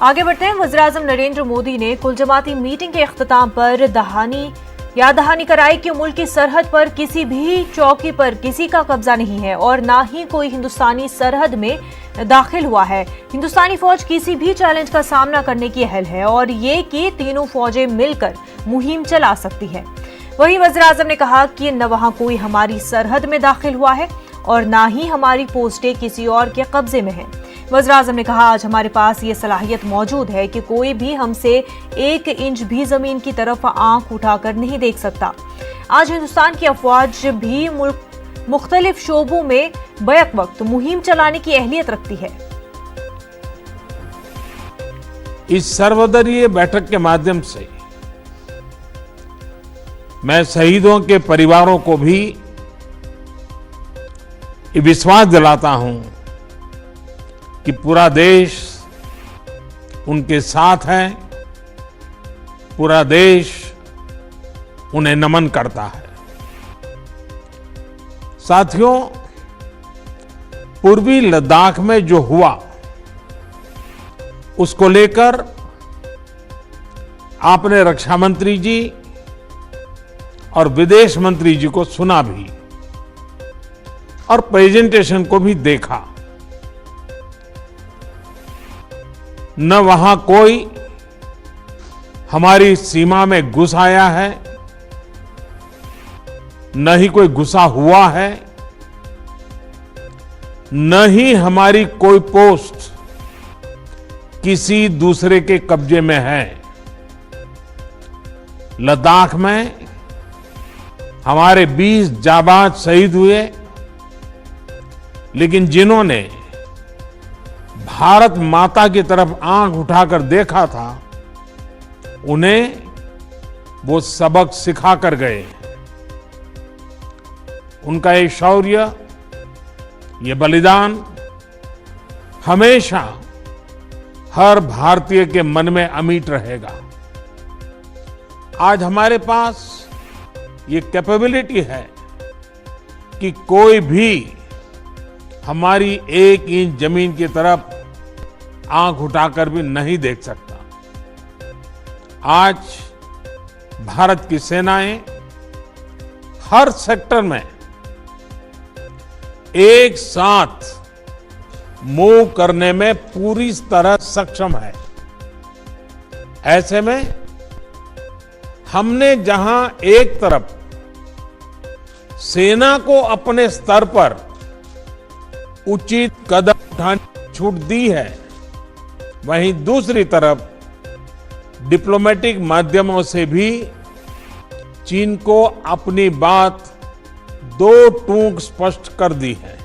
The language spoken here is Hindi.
आगे बढ़ते हैं। वज़ीर-ए-आज़म नरेंद्र मोदी ने कुल जमाती मीटिंग के इख्तिताम पर दहानी कराई कि मुल्क की सरहद पर किसी भी चौकी पर किसी का कब्जा नहीं है और ना ही कोई हिंदुस्तानी सरहद में दाखिल हुआ है। हिंदुस्तानी फौज किसी भी चैलेंज का सामना करने की अहल है और ये कि तीनों फौजें मिलकर मुहिम चला सकती है। वहीं वज़ीर-ए-आज़म ने कहा कि न वहां कोई हमारी सरहद में दाखिल हुआ है और ना ही हमारी पोस्टें किसी और के कब्जे में हैं। वज़ीर-ए-आज़म ने कहा, आज हमारे पास ये सलाहियत मौजूद है कि कोई भी हमसे 1 इंच भी जमीन की तरफ आंख उठाकर नहीं देख सकता। आज हिंदुस्तान की अफवाज भी मुल्क मुख्तलिफ शोबों में बैक वक्त मुहिम चलाने की अहलियत रखती है। इस सर्वदलीय बैठक के माध्यम से मैं शहीदों के परिवारों को भी ये विश्वास दिलाता हूं कि पूरा देश उनके साथ है, पूरा देश उन्हें नमन करता है। साथियों, पूर्वी लद्दाख में जो हुआ उसको लेकर आपने रक्षा मंत्री जी और विदेश मंत्री जी को सुना भी और प्रेजेंटेशन को भी देखा। न वहां कोई हमारी सीमा में घुस आया है, न ही कोई घुसा हुआ है, न ही हमारी कोई पोस्ट किसी दूसरे के कब्जे में है। लद्दाख में हमारे 20 जाबाज शहीद हुए, लेकिन जिन्होंने भारत माता की तरफ आंख उठाकर देखा था, उन्हें वो सबक सिखा कर गए। उनका ये शौर्य, ये बलिदान हमेशा हर भारतीय के मन में अमिट रहेगा। आज हमारे पास ये कैपेबिलिटी है कि कोई भी हमारी 1 इंच जमीन की तरफ आंख उठाकर भी नहीं देख सकता। आज भारत की सेनाएं हर सेक्टर में एक साथ मूव करने में पूरी तरह सक्षम है। ऐसे में हमने जहां एक तरफ सेना को अपने स्तर पर उचित कदम उठाने की छूट दी है, वहीं दूसरी तरफ डिप्लोमेटिक माध्यमों से भी चीन को अपनी बात दो टूक स्पष्ट कर दी है।